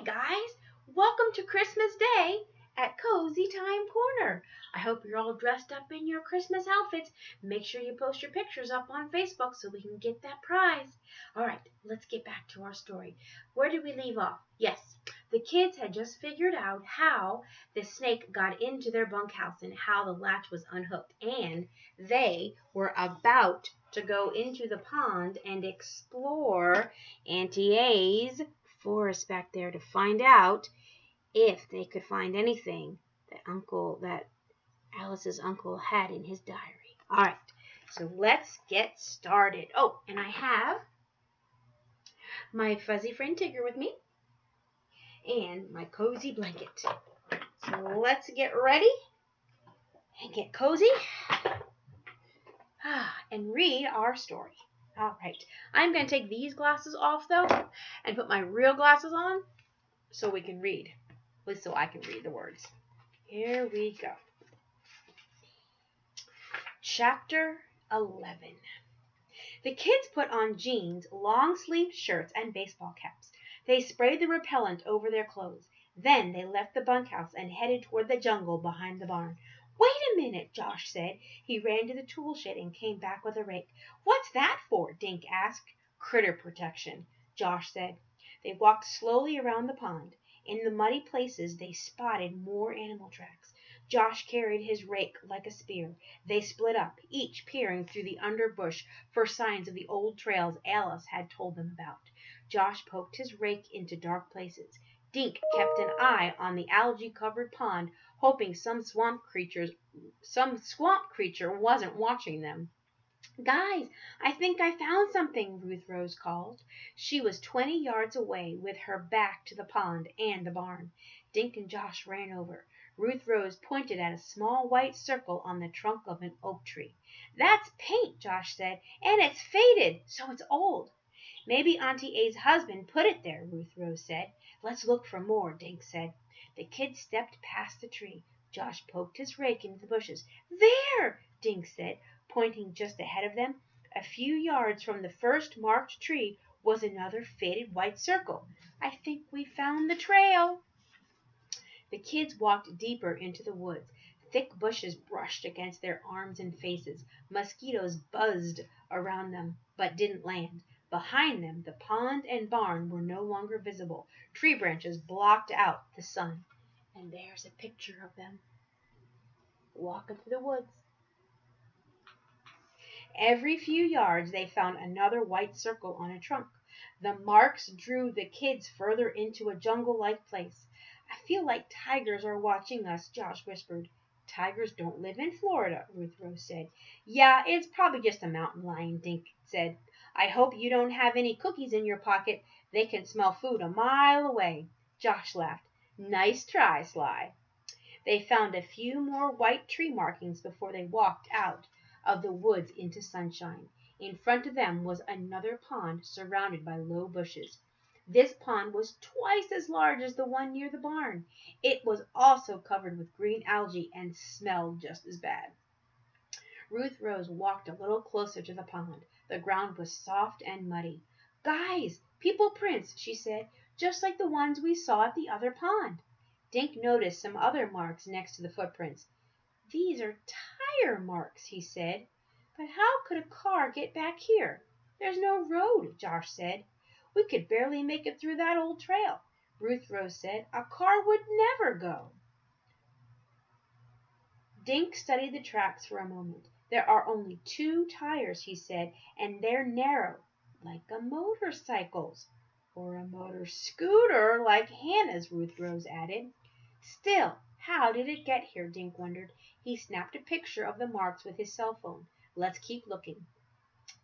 guys, welcome to Christmas Day at Cozy Time Corner. I hope you're all dressed up in your Christmas outfits. Make sure you post your pictures up on Facebook so we can get that prize. All right, let's get back to our story. Where did we leave off? Yes, the kids had just figured out how the snake got into their bunkhouse and how the latch was unhooked, and they were about to go into the pond and explore Auntie A's forest back there to find out if they could find anything that Alice's uncle had in his diary. All right, so let's get started. Oh, and I have my fuzzy friend Tigger with me and my cozy blanket. So let's get ready and get cozy and read our story. All right, I'm going to take these glasses off, though, and put my real glasses on so we can read, at least so I can read the words. Here we go. Chapter 11. The kids put on jeans, long-sleeved shirts, and baseball caps. They sprayed the repellent over their clothes. Then they left the bunkhouse and headed toward the jungle behind the barn. "Wait a minute," Josh said. He ran to the tool shed and came back with a rake. "What's that for?" Dink asked. "Critter protection," Josh said. They walked slowly around the pond. In the muddy places they spotted more animal tracks. Josh carried his rake like a spear. They split up, each peering through the underbrush for signs of the old trails Alice had told them about. Josh poked his rake into dark places. Dink kept an eye on the algae-covered pond, hoping some swamp creature wasn't watching them. "Guys, I think I found something," Ruth Rose called. She was 20 yards away with her back to the pond and the barn. Dink and Josh ran over. Ruth Rose pointed at a small white circle on the trunk of an oak tree. "That's paint," Josh said, "and it's faded, so it's old." "Maybe Auntie A's husband put it there," Ruth Rose said. "Let's look for more," Dink said. The kids stepped past the tree. Josh poked his rake into the bushes. "There!" Dink said, pointing just ahead of them. A few yards from the first marked tree was another faded white circle. "I think we found the trail." The kids walked deeper into the woods. Thick bushes brushed against their arms and faces. Mosquitoes buzzed around them, but didn't land. Behind them, the pond and barn were no longer visible. Tree branches blocked out the sun. And there's a picture of them walking through the woods. Every few yards they found another white circle on a trunk. The marks drew the kids further into a jungle-like place. "I feel like tigers are watching us," Josh whispered. "Tigers don't live in Florida," Ruth Rose said. "Yeah, it's probably just a mountain lion," Dink said. "I hope you don't have any cookies in your pocket. They can smell food a mile away." Josh laughed. "Nice try, Sly." They found a few more white tree markings before they walked out of the woods into sunshine. In front of them was another pond surrounded by low bushes. This pond was twice as large as the one near the barn. It was also covered with green algae and smelled just as bad. Ruth Rose walked a little closer to the pond. The ground was soft and muddy. "Guys, people prints," she said, "just like the ones we saw at the other pond." Dink noticed some other marks next to the footprints. "These are tire marks," he said. "But how could a car get back here?" "There's no road," Josh said. "We could barely make it through that old trail," Ruth Rose said. "A car would never go." Dink studied the tracks for a moment. "There are only 2 tires," he said, "and they're narrow, like a motorcycle's." "Or a motor scooter like Hannah's," Ruth Rose added. "Still, how did it get here?" Dink wondered. He snapped a picture of the marks with his cell phone. "Let's keep looking."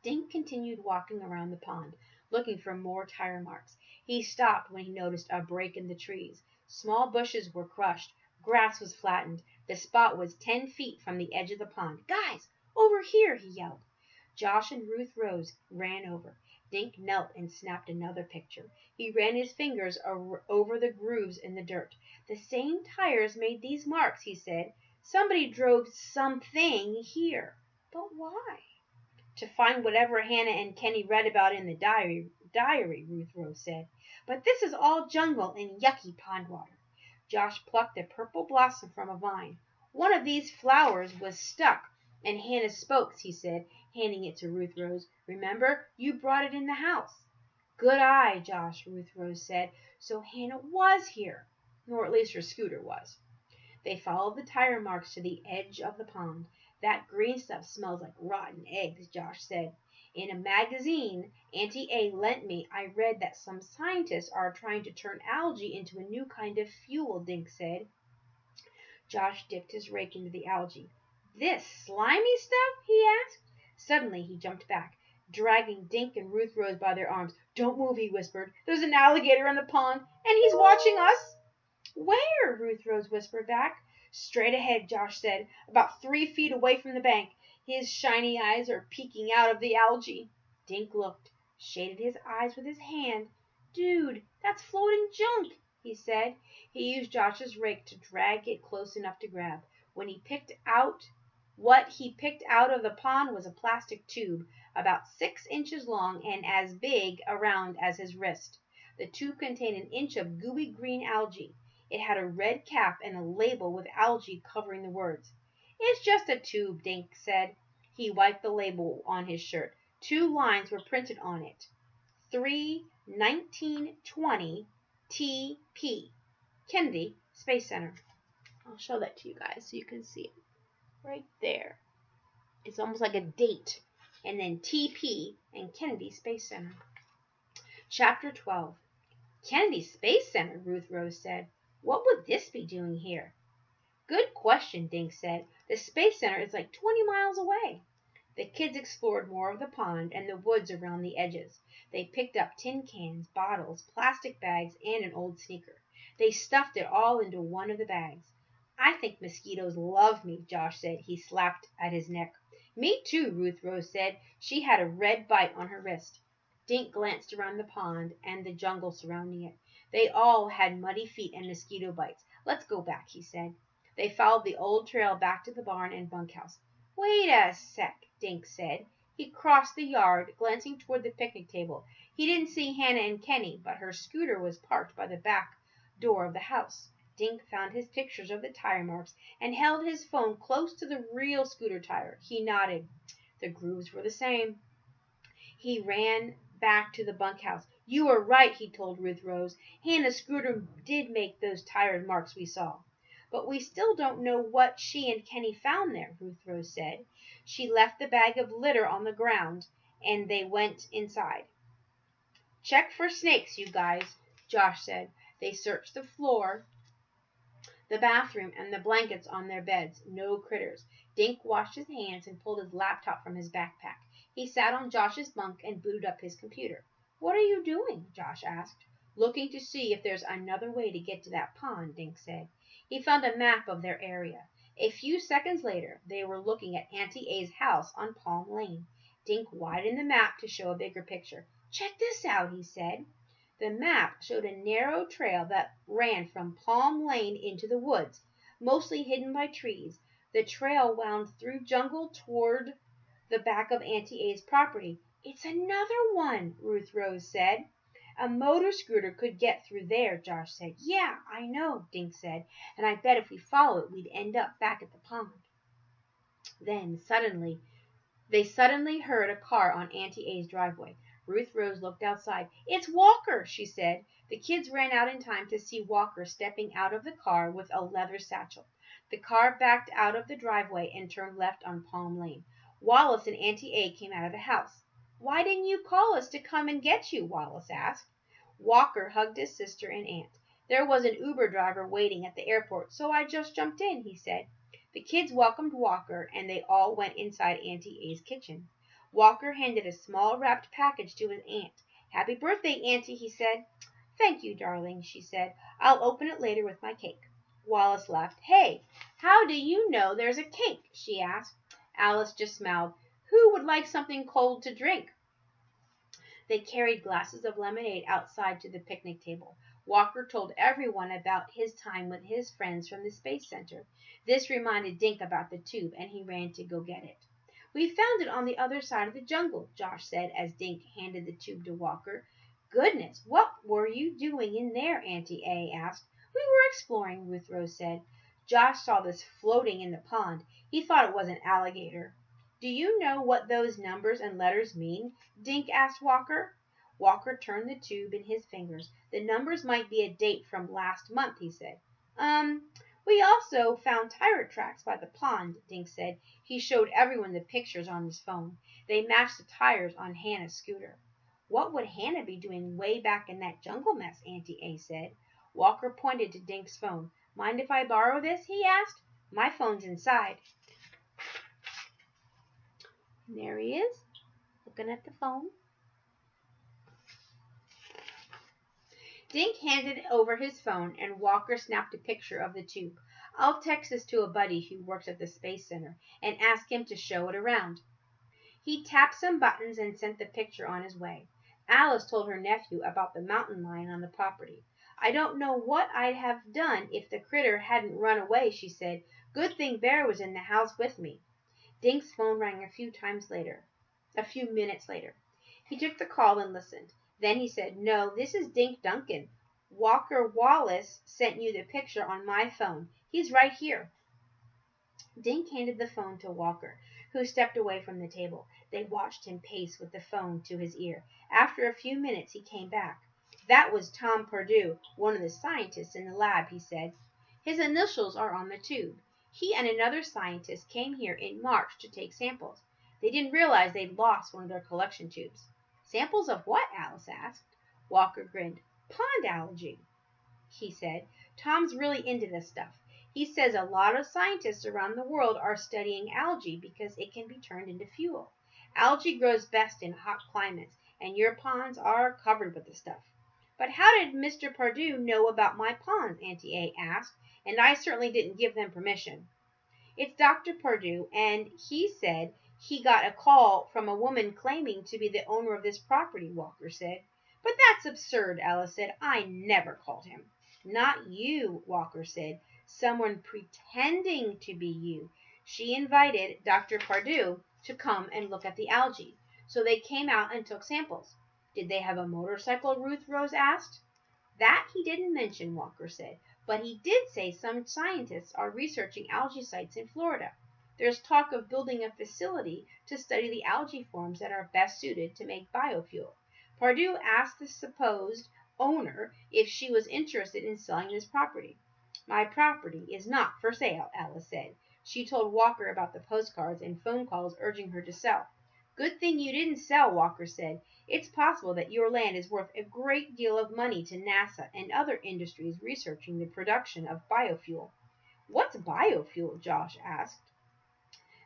Dink continued walking around the pond, looking for more tire marks. He stopped when he noticed a break in the trees. Small bushes were crushed. Grass was flattened. The spot was 10 feet from the edge of the pond. "Guys, over here!" he yelled. Josh and Ruth Rose ran over. Dink knelt and snapped another picture. He ran his fingers over the grooves in the dirt. "The same tires made these marks," he said. "Somebody drove something here. But why?" "To find whatever Hannah and Kenny read about in the diary, Ruth Rose said. But this is all jungle and yucky pond water. Josh plucked a purple blossom from a vine. One of these flowers was stuck in Hannah's spokes, he said, handing it to Ruth Rose. Remember, you brought it in the house. Good eye, Josh, Ruth Rose said. So Hannah was here, or at least her scooter was. They followed the tire marks to the edge of the pond. That green stuff smells like rotten eggs, Josh said. In a magazine Auntie A lent me, I read that some scientists are trying to turn algae into a new kind of fuel, Dink said. Josh dipped his rake into the algae. This slimy stuff? He asked. Suddenly he jumped back, dragging Dink and Ruth Rose by their arms. Don't move, he whispered. There's an alligator in the pond, and he's watching us. Where? Ruth Rose whispered back. Straight ahead, Josh said, about 3 feet away from the bank. His shiny eyes are peeking out of the algae. Dink looked, shaded his eyes with his hand. Dude, that's floating junk, he said. He used Josh's rake to drag it close enough to grab. What he picked out of the pond was a plastic tube, about 6 inches long and as big around as his wrist. The tube contained an inch of gooey green algae. It had a red cap and a label with algae covering the words. It's just a tube, Dink said. He wiped the label on his shirt. 2 lines were printed on it. 3/1920 TP. Kennedy Space Center. I'll show that to you guys so you can see it. Right there. It's almost like a date. And then TP and Kennedy Space Center. Chapter 12. Kennedy Space Center, Ruth Rose said. What would this be doing here? Good question, Dink said. The Space Center is like 20 miles away. The kids explored more of the pond and the woods around the edges. They picked up tin cans, bottles, plastic bags, and an old sneaker. They stuffed it all into one of the bags. I think mosquitoes love me, Josh said. He slapped at his neck. Me too, Ruth Rose said. She had a red bite on her wrist. Dink glanced around the pond and the jungle surrounding it. They all had muddy feet and mosquito bites. Let's go back, he said. They followed the old trail back to the barn and bunkhouse. Wait a sec, Dink said. He crossed the yard, glancing toward the picnic table. He didn't see Hannah and Kenny, but her scooter was parked by the back door of the house. Dink found his pictures of the tire marks and held his phone close to the real scooter tire. He nodded. The grooves were the same. He ran back to the bunkhouse. You were right, he told Ruth Rose. Hannah's scooter did make those tire marks we saw. But we still don't know what she and Kenny found there, Ruth Rose said. She left the bag of litter on the ground, and they went inside. Check for snakes, you guys, Josh said. They searched the floor, the bathroom, and the blankets on their beds. No critters. Dink washed his hands and pulled his laptop from his backpack. He sat on Josh's bunk and booted up his computer. What are you doing? Josh asked. Looking to see if there's another way to get to that pond, Dink said. He found a map of their area. A few seconds later, they were looking at Auntie A's house on Palm Lane. Dink widened the map to show a bigger picture. Check this out, he said. The map showed a narrow trail that ran from Palm Lane into the woods, mostly hidden by trees. The trail wound through jungle toward the back of Auntie A's property. It's another one, Ruth Rose said. A motor scooter could get through there, Josh said. Yeah, I know, Dink said, and I bet if we follow it, we'd end up back at the pond. Then, they suddenly heard a car on Auntie A's driveway. Ruth Rose looked outside. It's Walker, she said. The kids ran out in time to see Walker stepping out of the car with a leather satchel. The car backed out of the driveway and turned left on Palm Lane. Wallace and Auntie A came out of the house. Why didn't you call us to come and get you? Wallace asked. Walker hugged his sister and aunt. There was an Uber driver waiting at the airport, so I just jumped in, he said. The kids welcomed Walker, and they all went inside Auntie A's kitchen. Walker handed a small wrapped package to his aunt. Happy birthday, Auntie, he said. Thank you, darling, she said. I'll open it later with my cake. Wallace laughed. Hey, how do you know there's a cake? She asked. Alice just smiled. Who would like something cold to drink? They carried glasses of lemonade outside to the picnic table. Walker told everyone about his time with his friends from the Space Center. This reminded Dink about the tube, and he ran to go get it. We found it on the other side of the jungle, Josh said as Dink handed the tube to Walker. goodness, what were you doing in there?" Auntie A asked. "We were exploring," Ruth Rose said. "Josh saw this floating in the pond. He thought it was an alligator." "Do you know what those numbers and letters mean?" Dink asked Walker. Walker turned the tube in his fingers. "The numbers might be a date from last month," he said. We also found tire tracks by the pond," Dink said. He showed everyone the pictures on his phone. They matched the tires on Hannah's scooter. "What would Hannah be doing way back in that jungle mess?" Auntie A said. Walker pointed to Dink's phone. "Mind if I borrow this?" he asked. "My phone's inside." And there he is, looking at the phone. Dink handed over his phone, and Walker snapped a picture of the tube. "I'll text this to a buddy who works at the Space Center and ask him to show it around." He tapped some buttons and sent the picture on his way. Alice told her nephew about the mountain lion on the property. "I don't know what I'd have done if the critter hadn't run away," she said. "Good thing Bear was in the house with me." Dink's phone rang a few minutes later. He took the call and listened. Then he said, "No, this is Dink Duncan. Walker Wallace sent you the picture on my phone. He's right here." Dink handed the phone to Walker, who stepped away from the table. They watched him pace with the phone to his ear. After a few minutes he came back. "That was Tom Perdue, one of the scientists in the lab," he said. "His initials are on the tube. He and another scientist came here in March to take samples. They didn't realize they'd lost one of their collection tubes." "Samples of what?" Alice asked. Walker grinned. "Pond algae," he said. "Tom's really into this stuff. He says a lot of scientists around the world are studying algae because it can be turned into fuel. Algae grows best in hot climates, and your ponds are covered with the stuff." "But how did Mr. Perdue know about my ponds?" Auntie A asked. "And I certainly didn't give them permission." "It's Dr. Perdue, and he said he got a call from a woman claiming to be the owner of this property," Walker said. "But that's absurd," Alice said. "I never called him." "Not you," Walker said. "Someone pretending to be you. She invited Dr. Perdue to come and look at the algae. So they came out and took samples." "Did they have a motorcycle?" Ruth Rose asked. "That he didn't mention," Walker said. "But he did say some scientists are researching algae sites in Florida. There's talk of building a facility to study the algae forms that are best suited to make biofuel. Perdue asked the supposed owner if she was interested in selling this property." "My property is not for sale," Alice said. She told Walker about the postcards and phone calls urging her to sell. "Good thing you didn't sell," Walker said. "It's possible that your land is worth a great deal of money to NASA and other industries researching the production of biofuel." "What's biofuel?" Josh asked.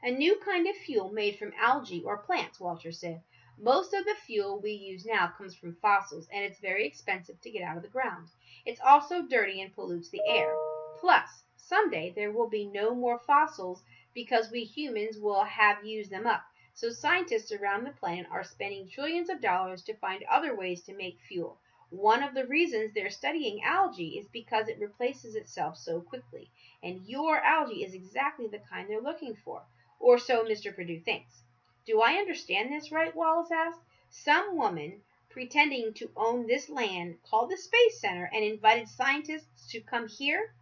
"A new kind of fuel made from algae or plants," Walter said. "Most of the fuel we use now comes from fossils, and it's very expensive to get out of the ground. It's also dirty and pollutes the air. Plus, someday there will be no more fossils because we humans will have used them up. So scientists around the planet are spending trillions of dollars to find other ways to make fuel. One of the reasons they're studying algae is because it replaces itself so quickly, and your algae is exactly the kind they're looking for. Or so Mr. Perdue thinks." "Do I understand this right?" Wallace asked. "Some woman pretending to own this land called the Space Center and invited scientists to come here?"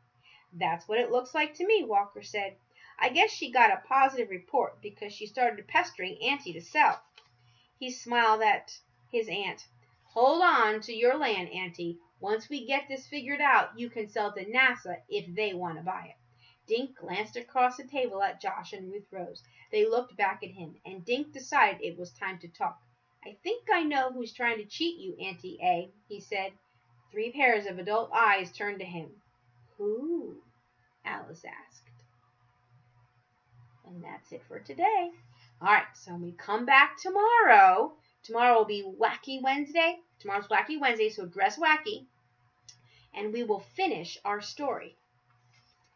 "That's what it looks like to me," Walker said. "I guess she got a positive report because she started pestering Auntie to sell." He smiled at his aunt. "Hold on to your land, Auntie. Once we get this figured out, you can sell to NASA if they want to buy it." Dink glanced across the table at Josh and Ruth Rose. They looked back at him, and Dink decided it was time to talk. "I think I know who's trying to cheat you, Auntie A," he said. 3 pairs of adult eyes turned to him. "Who?" Alice asked. And that's it for today. All right, so when we come back tomorrow will be Wacky Wednesday. Tomorrow's Wacky Wednesday, so dress wacky. And we will finish our story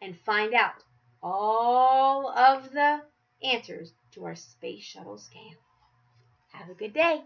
and find out all of the answers to our space shuttle scam. Have a good day.